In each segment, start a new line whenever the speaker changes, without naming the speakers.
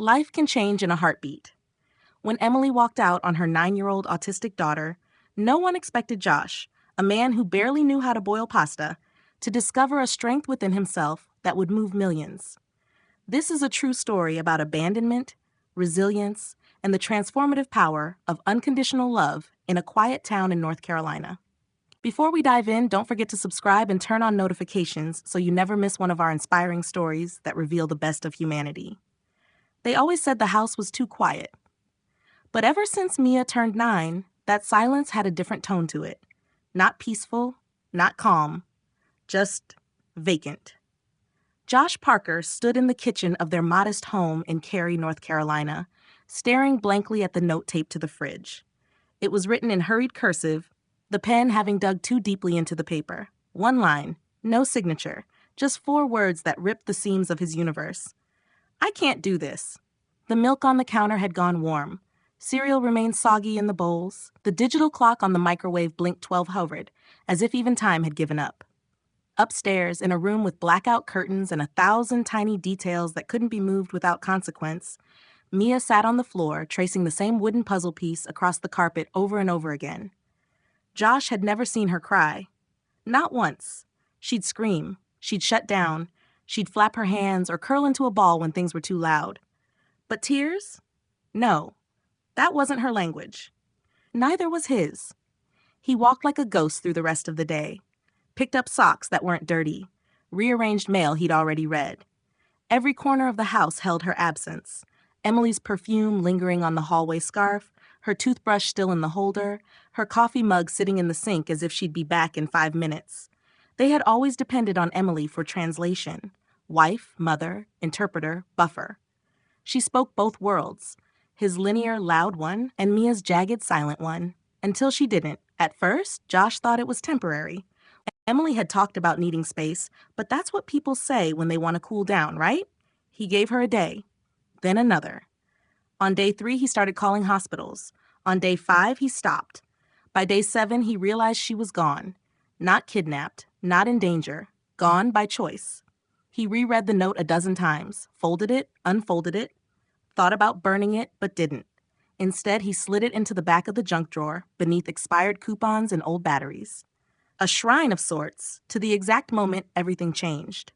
Life can change in a heartbeat. When Emily walked out on her 9-year-old autistic daughter, no one expected Josh, a man who barely knew how to boil pasta, to discover a strength within himself that would move millions. This is a true story about abandonment, resilience, and the transformative power of unconditional love in a quiet town in North Carolina. Before we dive in, don't forget to subscribe and turn on notifications so you never miss one of our inspiring stories that reveal the best of humanity. They always said the house was too quiet. But ever since Mia turned 9, that silence had a different tone to it. Not peaceful, not calm, just vacant. Josh Parker stood in the kitchen of their modest home in Cary, North Carolina, staring blankly at the note taped to the fridge. It was written in hurried cursive, the pen having dug too deeply into the paper. One line, no signature, just 4 words that ripped the seams of his universe. I can't do this. The milk on the counter had gone warm. Cereal remained soggy in the bowls. The digital clock on the microwave blinked 1200, as if even time had given up. Upstairs, in a room with blackout curtains and 1,000 tiny details that couldn't be moved without consequence, Mia sat on the floor, tracing the same wooden puzzle piece across the carpet over and over again. Josh had never seen her cry. Not once. She'd scream. She'd shut down. She'd flap her hands or curl into a ball when things were too loud. But tears? No. That wasn't her language. Neither was his. He walked like a ghost through the rest of the day. Picked up socks that weren't dirty. Rearranged mail he'd already read. Every corner of the house held her absence. Emily's perfume lingering on the hallway scarf, her toothbrush still in the holder, her coffee mug sitting in the sink as if she'd be back in 5 minutes. They had always depended on Emily for translation. Wife, mother, interpreter, buffer. She spoke both worlds, his linear, loud one and Mia's jagged, silent one, until she didn't. At first, Josh thought it was temporary. Emily had talked about needing space, but that's what people say when they want to cool down, right? He gave her a day, then another. On day 3, he started calling hospitals. On day 5, he stopped. By day 7, he realized she was gone. Not kidnapped, not in danger, gone by choice. He reread the note a dozen times, folded it, unfolded it, thought about burning it, but didn't. Instead, he slid it into the back of the junk drawer, beneath expired coupons and old batteries. A shrine of sorts, to the exact moment everything changed.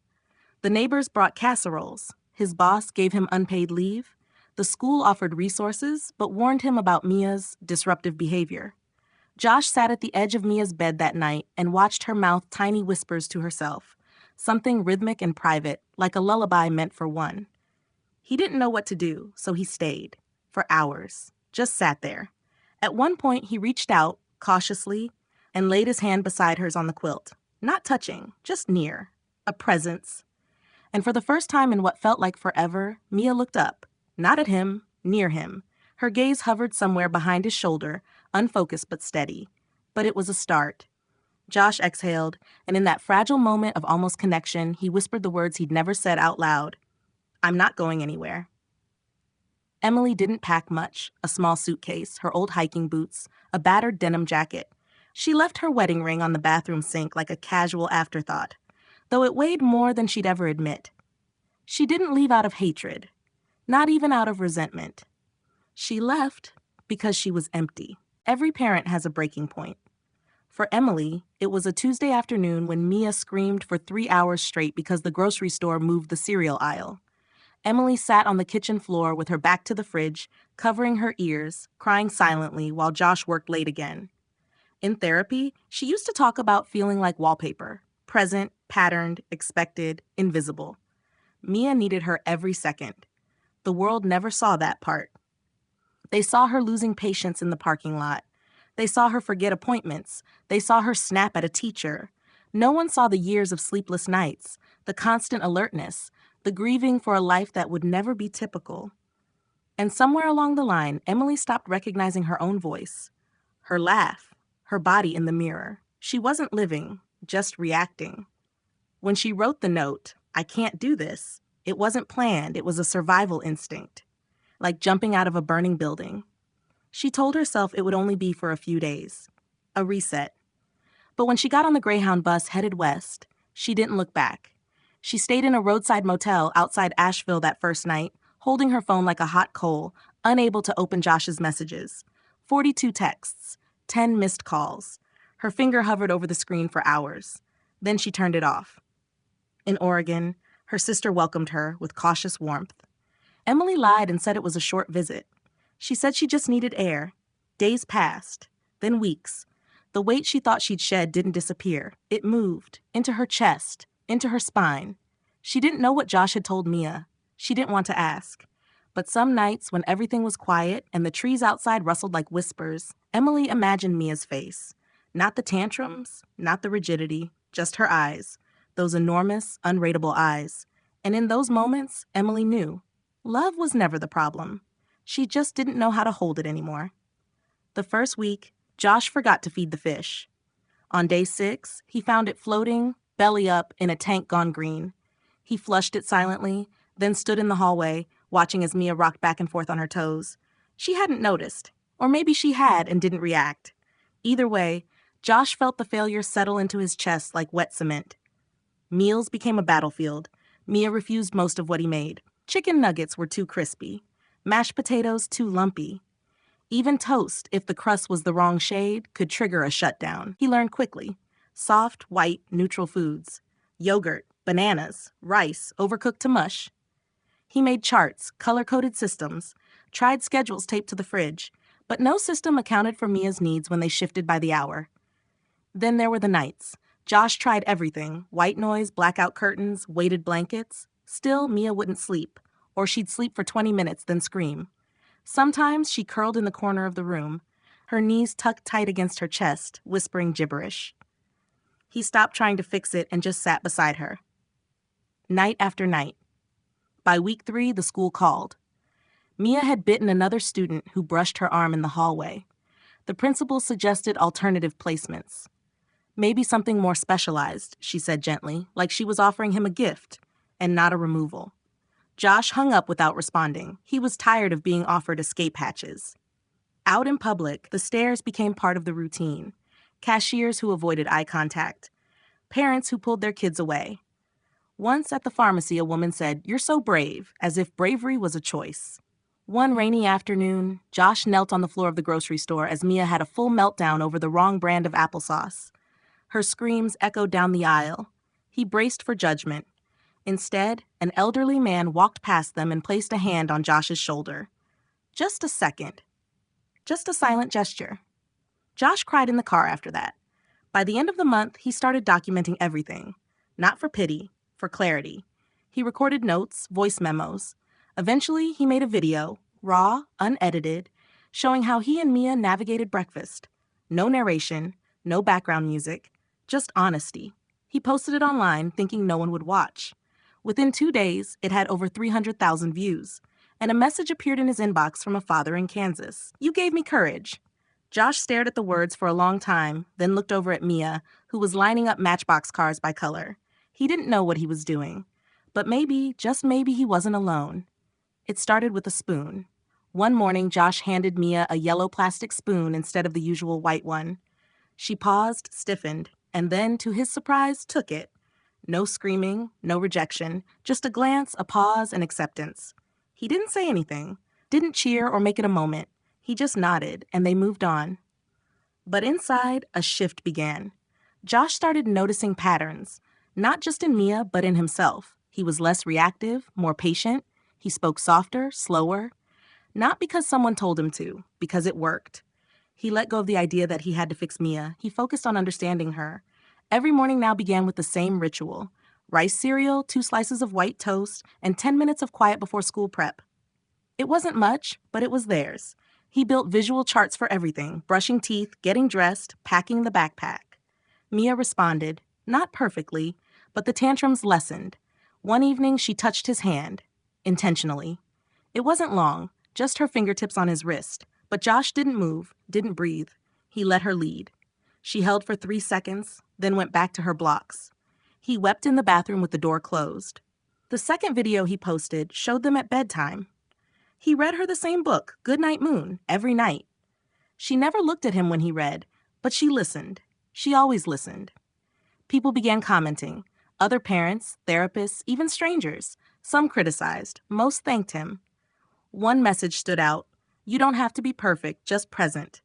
The neighbors brought casseroles. His boss gave him unpaid leave. The school offered resources, but warned him about Mia's disruptive behavior. Josh sat at the edge of Mia's bed that night and watched her mouth tiny whispers to herself, something rhythmic and private, like a lullaby meant for one. He didn't know what to do, so he stayed. For hours. Just sat there. At one point, he reached out, cautiously, and laid his hand beside hers on the quilt. Not touching, just near. A presence. And for the first time in what felt like forever, Mia looked up. Not at him, near him. Her gaze hovered somewhere behind his shoulder, unfocused but steady. But it was a start. Josh exhaled, and in that fragile moment of almost connection, he whispered the words he'd never said out loud. I'm not going anywhere. Emily didn't pack much, a small suitcase, her old hiking boots, a battered denim jacket. She left her wedding ring on the bathroom sink like a casual afterthought, though it weighed more than she'd ever admit. She didn't leave out of hatred, not even out of resentment. She left because she was empty. Every parent has a breaking point. For Emily, it was a Tuesday afternoon when Mia screamed for 3 hours straight because the grocery store moved the cereal aisle. Emily sat on the kitchen floor with her back to the fridge, covering her ears, crying silently while Josh worked late again. In therapy, she used to talk about feeling like wallpaper, present, patterned, expected, invisible. Mia needed her every second. The world never saw that part. They saw her losing patience in the parking lot. They saw her forget appointments. They saw her snap at a teacher. No one saw the years of sleepless nights, the constant alertness, the grieving for a life that would never be typical. And somewhere along the line, Emily stopped recognizing her own voice, her laugh, her body in the mirror. She wasn't living, just reacting. When she wrote the note, I can't do this, it wasn't planned, it was a survival instinct, like jumping out of a burning building. She told herself it would only be for a few days, a reset. But when she got on the Greyhound bus headed west, she didn't look back. She stayed in a roadside motel outside Asheville that first night, holding her phone like a hot coal, unable to open Josh's messages. 42 texts, 10 missed calls. Her finger hovered over the screen for hours. Then she turned it off. In Oregon, her sister welcomed her with cautious warmth. Emily lied and said it was a short visit. She said she just needed air. Days passed, then weeks. The weight she thought she'd shed didn't disappear. It moved, into her chest, into her spine. She didn't know what Josh had told Mia. She didn't want to ask. But some nights, when everything was quiet and the trees outside rustled like whispers, Emily imagined Mia's face. Not the tantrums, not the rigidity, just her eyes. Those enormous, unrateable eyes. And in those moments, Emily knew. Love was never the problem. She just didn't know how to hold it anymore. The first week, Josh forgot to feed the fish. On day 6, he found it floating, belly up, in a tank gone green. He flushed it silently, then stood in the hallway, watching as Mia rocked back and forth on her toes. She hadn't noticed, or maybe she had and didn't react. Either way, Josh felt the failure settle into his chest like wet cement. Meals became a battlefield. Mia refused most of what he made. Chicken nuggets were too crispy. Mashed potatoes too lumpy. Even toast, if the crust was the wrong shade, could trigger a shutdown. He learned quickly. Soft, white, neutral foods. Yogurt, bananas, rice, overcooked to mush. He made charts, color-coded systems, tried schedules taped to the fridge, but no system accounted for Mia's needs when they shifted by the hour. Then there were the nights. Josh tried everything, white noise, blackout curtains, weighted blankets. Still, Mia wouldn't sleep, or she'd sleep for 20 minutes, then scream. Sometimes she curled in the corner of the room, her knees tucked tight against her chest, whispering gibberish. He stopped trying to fix it and just sat beside her. Night after night. By week 3, the school called. Mia had bitten another student who brushed her arm in the hallway. The principal suggested alternative placements. Maybe something more specialized, she said gently, like she was offering him a gift, and not a removal. Josh hung up without responding. He was tired of being offered escape hatches. Out in public, the stares became part of the routine. Cashiers who avoided eye contact. Parents who pulled their kids away. Once at the pharmacy, a woman said, "You're so brave," as if bravery was a choice. One rainy afternoon, Josh knelt on the floor of the grocery store as Mia had a full meltdown over the wrong brand of applesauce. Her screams echoed down the aisle. He braced for judgment. Instead, an elderly man walked past them and placed a hand on Josh's shoulder. Just a second. Just a silent gesture. Josh cried in the car after that. By the end of the month, he started documenting everything. Not for pity, for clarity. He recorded notes, voice memos. Eventually, he made a video, raw, unedited, showing how he and Mia navigated breakfast. No narration, no background music, just honesty. He posted it online, thinking no one would watch. Within 2 days, it had over 300,000 views, and a message appeared in his inbox from a father in Kansas. "You gave me courage." Josh stared at the words for a long time, then looked over at Mia, who was lining up Matchbox cars by color. He didn't know what he was doing, but maybe, just maybe, he wasn't alone. It started with a spoon. One morning, Josh handed Mia a yellow plastic spoon instead of the usual white one. She paused, stiffened, and then, to his surprise, took it. No screaming, no rejection, just a glance, a pause, and acceptance. He didn't say anything, didn't cheer or make it a moment. He just nodded, and they moved on. But inside, a shift began. Josh started noticing patterns, not just in Mia, but in himself. He was less reactive, more patient. He spoke softer, slower. Not because someone told him to, because it worked. He let go of the idea that he had to fix Mia. He focused on understanding her. Every morning now began with the same ritual. Rice cereal, 2 slices of white toast, and 10 minutes of quiet before school prep. It wasn't much, but it was theirs. He built visual charts for everything, brushing teeth, getting dressed, packing the backpack. Mia responded, not perfectly, but the tantrums lessened. One evening, she touched his hand, intentionally. It wasn't long, just her fingertips on his wrist, but Josh didn't move, didn't breathe. He let her lead. She held for 3 seconds, then went back to her blocks. He wept in the bathroom with the door closed. The second video he posted showed them at bedtime. He read her the same book, Goodnight Moon, every night. She never looked at him when he read, but she listened. She always listened. People began commenting. Other parents, therapists, even strangers. Some criticized. Most thanked him. One message stood out. You don't have to be perfect, just present.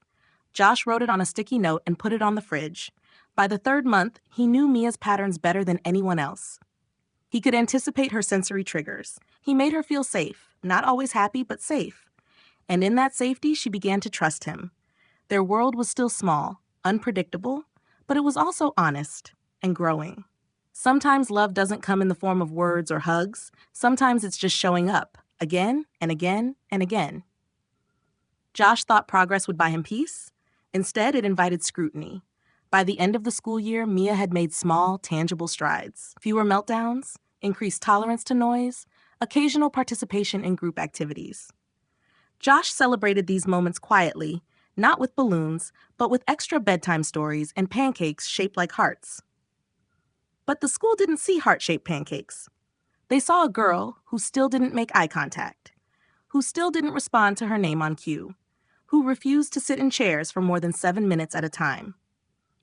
Josh wrote it on a sticky note and put it on the fridge. By the third month, he knew Mia's patterns better than anyone else. He could anticipate her sensory triggers. He made her feel safe, not always happy, but safe. And in that safety, she began to trust him. Their world was still small, unpredictable, but it was also honest and growing. Sometimes love doesn't come in the form of words or hugs. Sometimes it's just showing up, again and again and again. Josh thought progress would buy him peace. Instead, it invited scrutiny. By the end of the school year, Mia had made small, tangible strides. Fewer meltdowns, increased tolerance to noise, occasional participation in group activities. Josh celebrated these moments quietly, not with balloons, but with extra bedtime stories and pancakes shaped like hearts. But the school didn't see heart-shaped pancakes. They saw a girl who still didn't make eye contact, who still didn't respond to her name on cue, who refused to sit in chairs for more than 7 minutes at a time.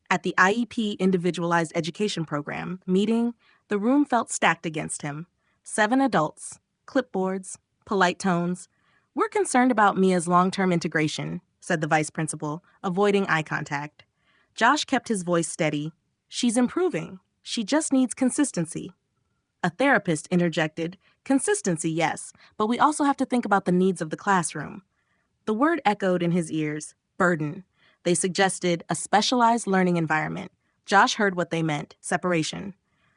At the IEP Individualized Education Program meeting, the room felt stacked against him. 7 adults, clipboards, polite tones. We're concerned about Mia's long-term integration, said the vice principal, avoiding eye contact. Josh kept his voice steady. She's improving. She just needs consistency. A therapist interjected, consistency, yes, but we also have to think about the needs of the classroom. The word echoed in his ears, burden. They suggested a specialized learning environment. Josh heard what they meant, separation.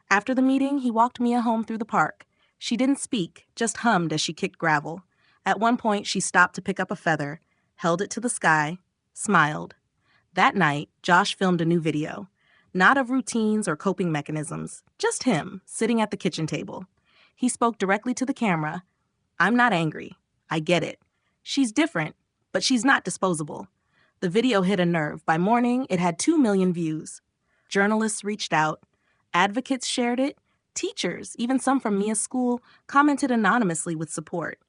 After the meeting, he walked Mia home through the park. She didn't speak, just hummed as she kicked gravel. At one point, she stopped to pick up a feather, held it to the sky, smiled. That night, Josh filmed a new video. Not of routines or coping mechanisms, just him, sitting at the kitchen table. He spoke directly to the camera. I'm not angry. I get it. She's different, but she's not disposable. The video hit a nerve. By morning, it had 2 million views. Journalists reached out. Advocates shared it. Teachers, even some from Mia's school, commented anonymously with support.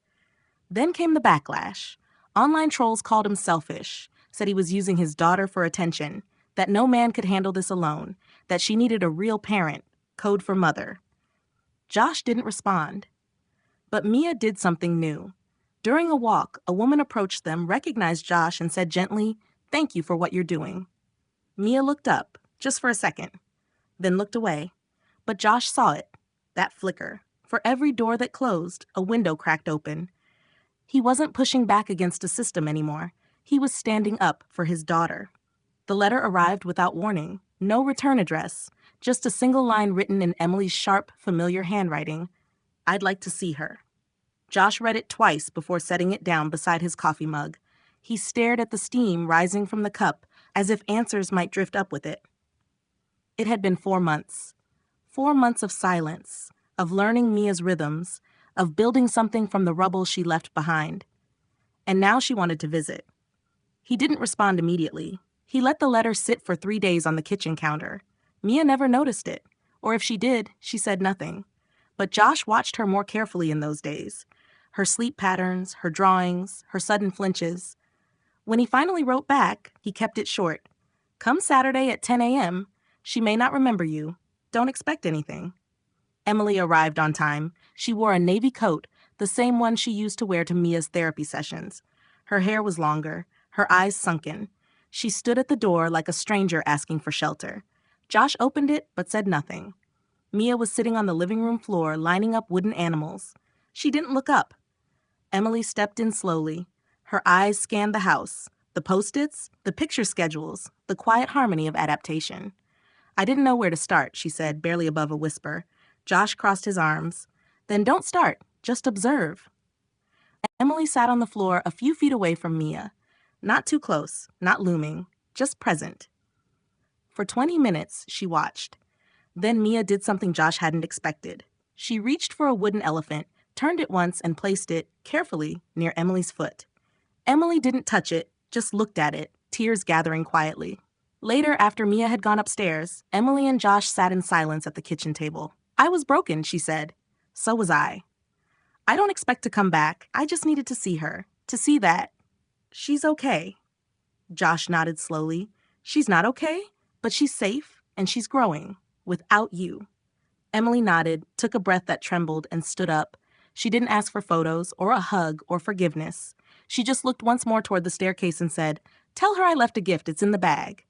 Then came the backlash. Online trolls called him selfish, said he was using his daughter for attention, that no man could handle this alone, that she needed a real parent, code for mother. Josh didn't respond. But Mia did something new. During a walk, a woman approached them, recognized Josh, and said gently, "Thank you for what you're doing." Mia looked up, just for a second, then looked away. But Josh saw it, that flicker. For every door that closed, a window cracked open. He wasn't pushing back against a system anymore. He was standing up for his daughter. The letter arrived without warning. No return address, just a single line written in Emily's sharp, familiar handwriting. I'd like to see her. Josh read it twice before setting it down beside his coffee mug. He stared at the steam rising from the cup as if answers might drift up with it. It had been 4 months. 4 months of silence, of learning Mia's rhythms, of building something from the rubble she left behind. And now she wanted to visit. He didn't respond immediately. He let the letter sit for 3 days on the kitchen counter. Mia never noticed it, or if she did, she said nothing. But Josh watched her more carefully in those days. Her sleep patterns, her drawings, her sudden flinches. When he finally wrote back, he kept it short. Come Saturday at 10 a.m. She may not remember you. Don't expect anything. Emily arrived on time. She wore a navy coat, the same one she used to wear to Mia's therapy sessions. Her hair was longer, her eyes sunken. She stood at the door like a stranger asking for shelter. Josh opened it, but said nothing. Mia was sitting on the living room floor, lining up wooden animals. She didn't look up. Emily stepped in slowly. Her eyes scanned the house, the post-its, the picture schedules, the quiet harmony of adaptation. I didn't know where to start, she said, barely above a whisper. Josh crossed his arms. Then don't start, just observe. Emily sat on the floor a few feet away from Mia. Not too close, not looming, just present. For 20 minutes, she watched. Then Mia did something Josh hadn't expected. She reached for a wooden elephant, turned it once, and placed it, carefully, near Emily's foot. Emily didn't touch it, just looked at it, tears gathering quietly. Later, after Mia had gone upstairs, Emily and Josh sat in silence at the kitchen table. I was broken, she said. So was I. I don't expect to come back. I just needed to see her, to see that. She's okay. Josh nodded slowly. She's not okay, but she's safe, and she's growing, without you. Emily nodded, took a breath that trembled, and stood up. She didn't ask for photos or a hug or forgiveness. She just looked once more toward the staircase and said, "Tell her I left a gift. It's in the bag."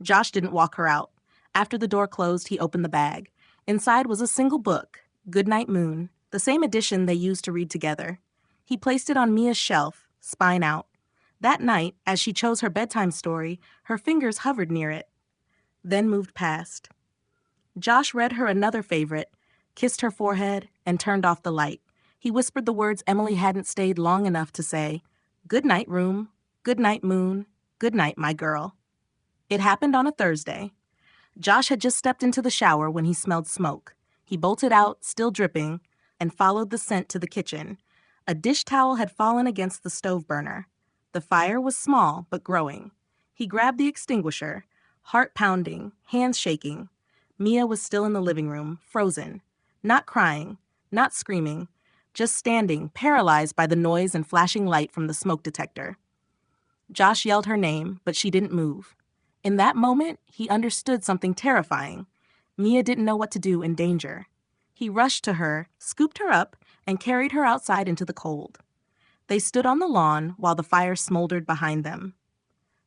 Josh didn't walk her out. After the door closed, he opened the bag. Inside was a single book, Goodnight Moon, the same edition they used to read together. He placed it on Mia's shelf, spine out. That night, as she chose her bedtime story, her fingers hovered near it, then moved past. Josh read her another favorite, kissed her forehead, and turned off the light. He whispered the words Emily hadn't stayed long enough to say, "Good night, room. Good night, moon. Good night, my girl." It happened on a Thursday. Josh had just stepped into the shower when he smelled smoke. He bolted out, still dripping, and followed the scent to the kitchen. A dish towel had fallen against the stove burner. The fire was small but growing. He grabbed the extinguisher, heart pounding, hands shaking. Mia was still in the living room, frozen. Not crying, not screaming, just standing, paralyzed by the noise and flashing light from the smoke detector. Josh yelled her name, but she didn't move. In that moment, he understood something terrifying. Mia didn't know what to do in danger. He rushed to her, scooped her up, and carried her outside into the cold. They stood on the lawn while the fire smoldered behind them.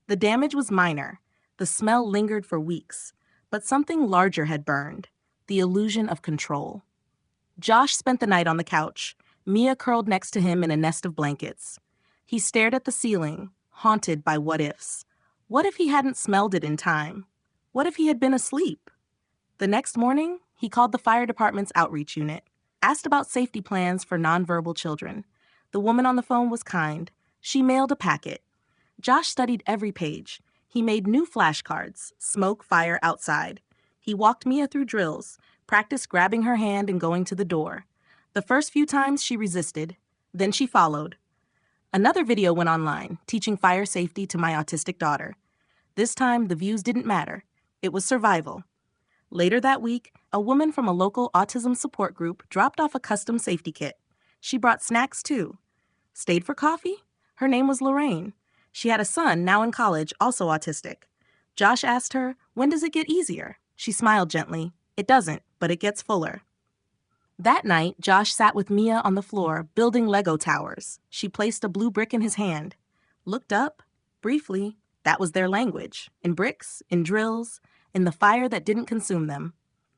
The damage was minor. The smell lingered for weeks, but something larger had burned, the illusion of control. Josh spent the night on the couch, Mia curled next to him in a nest of blankets. He stared at the ceiling, haunted by what-ifs. What if he hadn't smelled it in time? What if he had been asleep? The next morning, he called the fire department's outreach unit, asked about safety plans for nonverbal children. The woman on the phone was kind. She mailed a packet. Josh studied every page. He made new flashcards, smoke, fire, outside. He walked Mia through drills, practiced grabbing her hand and going to the door. The first few times she resisted, then she followed. Another video went online, teaching fire safety to my autistic daughter. This time, the views didn't matter. It was survival. Later that week, a woman from a local autism support group dropped off a custom safety kit. She brought snacks, too. Stayed for coffee? Her name was Lorraine. She had a son, now in college, also autistic. Josh asked her, "When does it get easier?" She smiled gently. "It doesn't, but it gets fuller." That night, Josh sat with Mia on the floor, building Lego towers. She placed a blue brick in his hand. Looked up, briefly. That was their language. In bricks, in drills, in the fire that didn't consume them,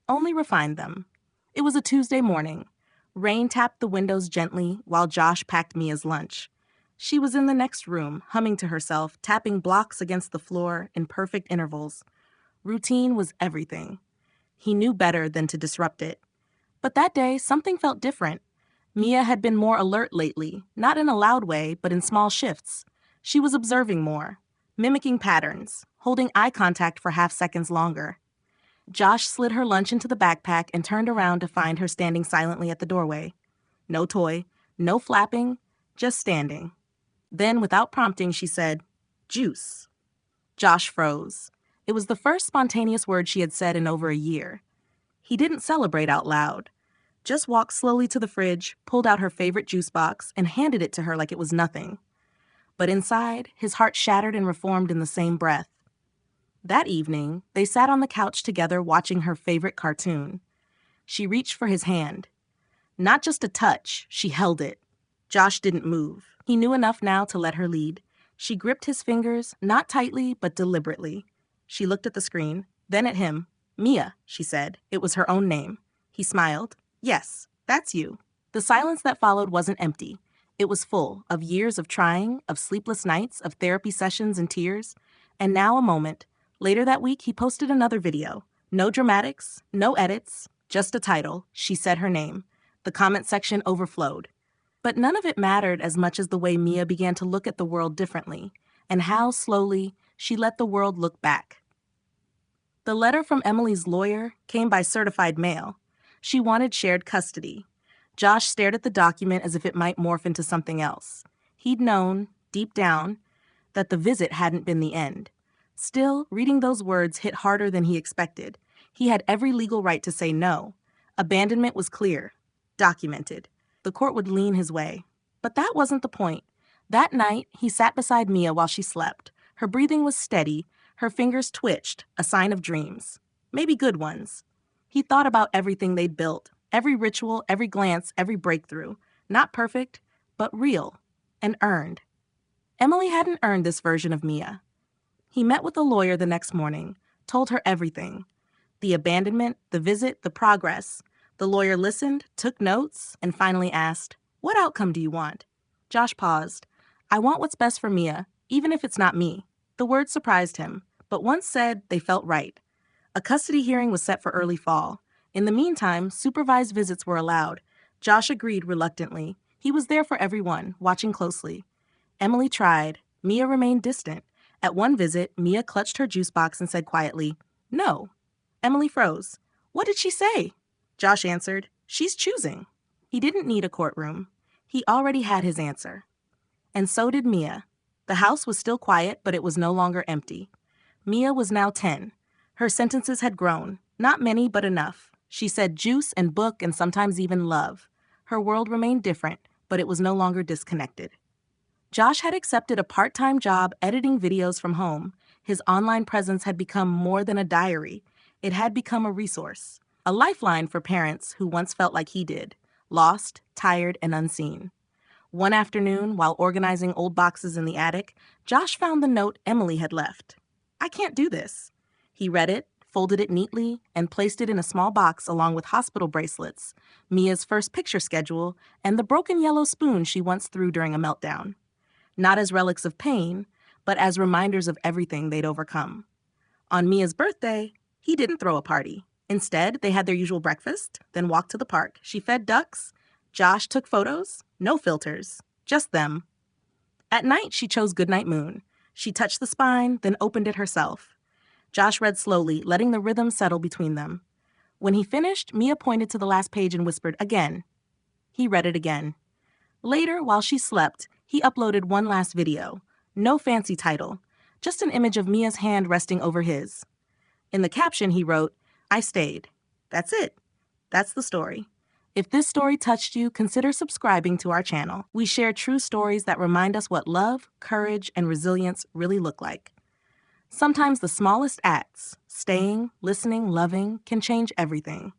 only refined them. It was a Tuesday morning. Rain tapped the windows gently while Josh packed Mia's lunch. She was in the next room, humming to herself, tapping blocks against the floor in perfect intervals. Routine was everything. He knew better than to disrupt it. But that day, something felt different. Mia had been more alert lately, not in a loud way, but in small shifts. She was observing more, mimicking patterns, holding eye contact for half seconds longer. Josh slid her lunch into the backpack and turned around to find her standing silently at the doorway. No toy, no flapping, just standing. Then, without prompting, she said, "Juice." Josh froze. It was the first spontaneous word she had said in over a year. He didn't celebrate out loud. Just walked slowly to the fridge, pulled out her favorite juice box, and handed it to her like it was nothing. But inside, his heart shattered and reformed in the same breath. That evening, they sat on the couch together watching her favorite cartoon. She reached for his hand. Not just a touch, she held it. Josh didn't move. He knew enough now to let her lead. She gripped his fingers, not tightly, but deliberately. She looked at the screen, then at him. "Mia," she said. It was her own name. He smiled. "Yes, that's you." The silence that followed wasn't empty. It was full of years of trying, of sleepless nights, of therapy sessions and tears. And now a moment. Later that week, he posted another video. No dramatics, no edits, just a title. She said her name. The comment section overflowed. But none of it mattered as much as the way Mia began to look at the world differently, and how, slowly, she let the world look back. The letter from Emily's lawyer came by certified mail. She wanted shared custody. Josh stared at the document as if it might morph into something else. He'd known, deep down, that the visit hadn't been the end. Still, reading those words hit harder than he expected. He had every legal right to say no. Abandonment was clear, documented. The court would lean his way. But that wasn't the point. That night, he sat beside Mia while she slept. Her breathing was steady. Her fingers twitched, a sign of dreams. Maybe good ones. He thought about everything they'd built, every ritual, every glance, every breakthrough. Not perfect, but real and earned. Emily hadn't earned this version of Mia. He met with a lawyer the next morning, told her everything. The abandonment, the visit, the progress. The lawyer listened, took notes, and finally asked, "What outcome do you want?" Josh paused. "I want what's best for Mia, even if it's not me." The words surprised him, but once said, they felt right. A custody hearing was set for early fall. In the meantime, supervised visits were allowed. Josh agreed reluctantly. He was there for everyone, watching closely. Emily tried. Mia remained distant. At one visit, Mia clutched her juice box and said quietly, "No." Emily froze. "What did she say?" Josh answered, "She's choosing." He didn't need a courtroom. He already had his answer. And so did Mia. The house was still quiet, but it was no longer empty. Mia was now 10. Her sentences had grown. Not many, but enough. She said juice and book and sometimes even love. Her world remained different, but it was no longer disconnected. Josh had accepted a part-time job editing videos from home. His online presence had become more than a diary. It had become a resource, a lifeline for parents who once felt like he did, lost, tired, and unseen. One afternoon, while organizing old boxes in the attic, Josh found the note Emily had left. "I can't do this." He read it, folded it neatly, and placed it in a small box along with hospital bracelets, Mia's first picture schedule, and the broken yellow spoon she once threw during a meltdown. Not as relics of pain, but as reminders of everything they'd overcome. On Mia's birthday, he didn't throw a party. Instead, they had their usual breakfast, then walked to the park. She fed ducks. Josh took photos. No filters. Just them. At night, she chose Goodnight Moon. She touched the spine, then opened it herself. Josh read slowly, letting the rhythm settle between them. When he finished, Mia pointed to the last page and whispered, "Again." He read it again. Later, while she slept, he uploaded one last video. No fancy title, just an image of Mia's hand resting over his. In the caption, he wrote, "I stayed." That's it. That's the story. If this story touched you, consider subscribing to our channel. We share true stories that remind us what love, courage, and resilience really look like. Sometimes the smallest acts, staying, listening, loving, can change everything.